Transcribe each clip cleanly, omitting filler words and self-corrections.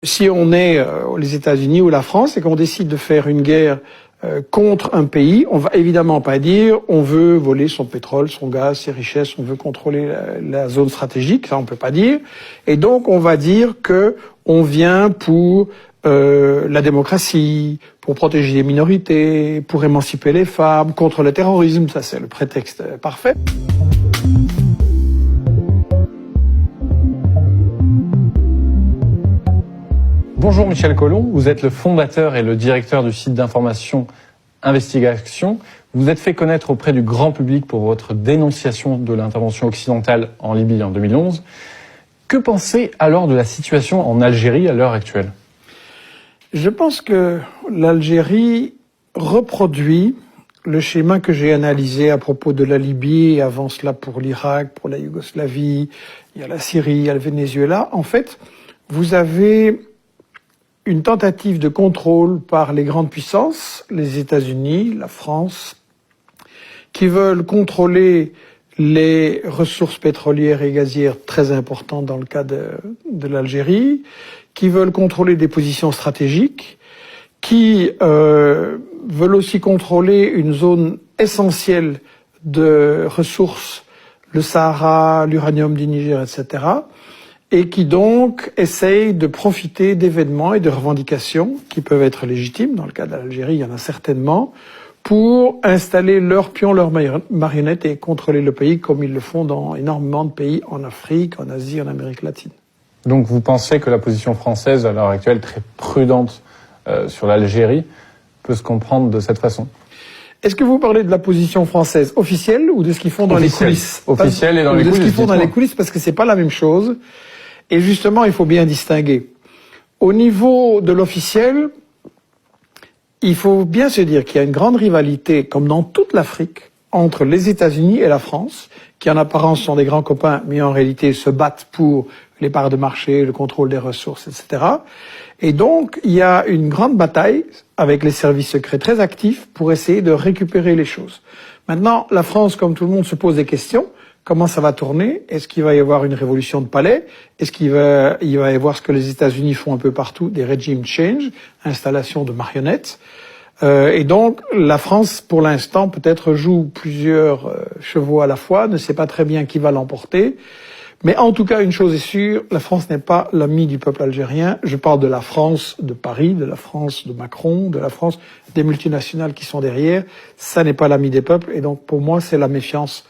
Si on est les États-Unis ou la France et qu'on décide de faire une guerre contre un pays, on va évidemment pas dire on veut voler son pétrole, son gaz, ses richesses, on veut contrôler la zone stratégique, ça on peut pas dire. Et donc on va dire que on vient pour la démocratie, pour protéger les minorités, pour émanciper les femmes, contre le terrorisme, ça c'est le prétexte parfait. Bonjour Michel Collomb, vous êtes le fondateur et le directeur du site d'information Investigation. Vous vous êtes fait connaître auprès du grand public pour votre dénonciation de l'intervention occidentale en Libye en 2011. Que pensez alors de la situation en Algérie à l'heure actuelle ? Je pense que l'Algérie reproduit le schéma que j'ai analysé à propos de la Libye, et avant cela pour l'Irak, pour la Yougoslavie, il y a la Syrie, il y a le Venezuela. En fait, vous avez une tentative de contrôle par les grandes puissances, les États-Unis, la France, qui veulent contrôler les ressources pétrolières et gazières très importantes dans le cas de l'Algérie, qui veulent contrôler des positions stratégiques, qui veulent aussi contrôler une zone essentielle de ressources, le Sahara, l'uranium du Niger, etc., et qui donc essayent de profiter d'événements et de revendications qui peuvent être légitimes, dans le cas de l'Algérie, il y en a certainement, pour installer leurs pions, leurs marionnettes et contrôler le pays comme ils le font dans énormément de pays en Afrique, en Asie, en Amérique latine. Donc vous pensez que la position française à l'heure actuelle, très prudente sur l'Algérie, peut se comprendre de cette façon ? Est-ce que vous parlez de la position française officielle ou de ce qu'ils font dans les coulisses ? Officielle et dans les coulisses. De ce qu'ils font dans les coulisses, parce que c'est pas la même chose. Et justement, il faut bien distinguer. Au niveau de l'officiel, il faut bien se dire qu'il y a une grande rivalité, comme dans toute l'Afrique, entre les États-Unis et la France, qui en apparence sont des grands copains, mais en réalité se battent pour les parts de marché, le contrôle des ressources, etc. Et donc, il y a une grande bataille avec les services secrets très actifs pour essayer de récupérer les choses. Maintenant, la France, comme tout le monde, se pose des questions. Comment ça va tourner ? Est-ce qu'il va y avoir une révolution de palais ? Est-ce qu'il va y avoir ce que les États-Unis font un peu partout, des regime change, installation de marionnettes ? Et donc, la France, pour l'instant, peut-être joue plusieurs chevaux à la fois, ne sait pas très bien qui va l'emporter. Mais en tout cas, une chose est sûre, la France n'est pas l'ami du peuple algérien. Je parle de la France de Paris, de la France de Macron, de la France des multinationales qui sont derrière. Ça n'est pas l'ami des peuples. Et donc, pour moi, c'est la méfiance.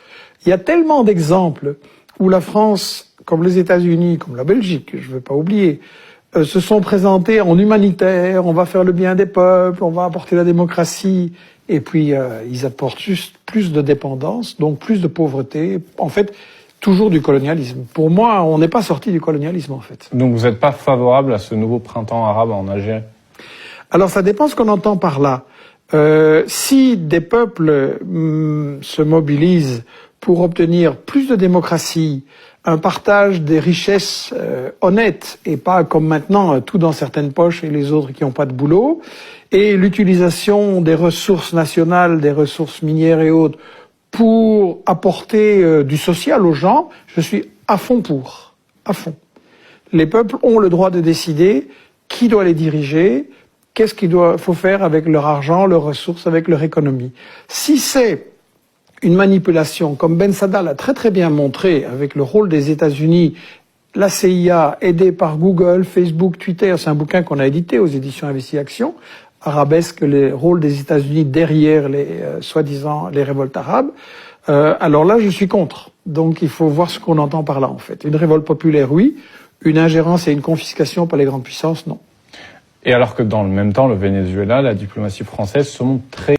Il y a tellement d'exemples où la France, comme les États-Unis, comme la Belgique, je ne veux pas oublier, se sont présentés en humanitaire, on va faire le bien des peuples, on va apporter la démocratie, et puis ils apportent juste plus de dépendance, donc plus de pauvreté, en fait, toujours du colonialisme. Pour moi, on n'est pas sorti du colonialisme, en fait. Donc vous n'êtes pas favorable à ce nouveau printemps arabe en Algérie ? Alors ça dépend ce qu'on entend par là. Si des peuples se mobilisent pour obtenir plus de démocratie, un partage des richesses honnêtes et pas comme maintenant tout dans certaines poches et les autres qui n'ont pas de boulot, et l'utilisation des ressources nationales, des ressources minières et autres pour apporter du social aux gens, je suis à fond pour, à fond. Les peuples ont le droit de décider qui doit les diriger, qu'est-ce qu'il faut faire avec leur argent, leurs ressources, avec leur économie. Si c'est une manipulation, comme Ben Saada l'a très très bien montré avec le rôle des États-Unis, la CIA aidée par Google, Facebook, Twitter, c'est un bouquin qu'on a édité aux éditions Investigation, arabesque le rôle des États-Unis derrière les soi-disant les révoltes arabes. Alors là, je suis contre. Donc il faut voir ce qu'on entend par là en fait. Une révolte populaire, oui. Une ingérence et une confiscation par les grandes puissances, non. Et alors que dans le même temps, le Venezuela, la diplomatie française se montre très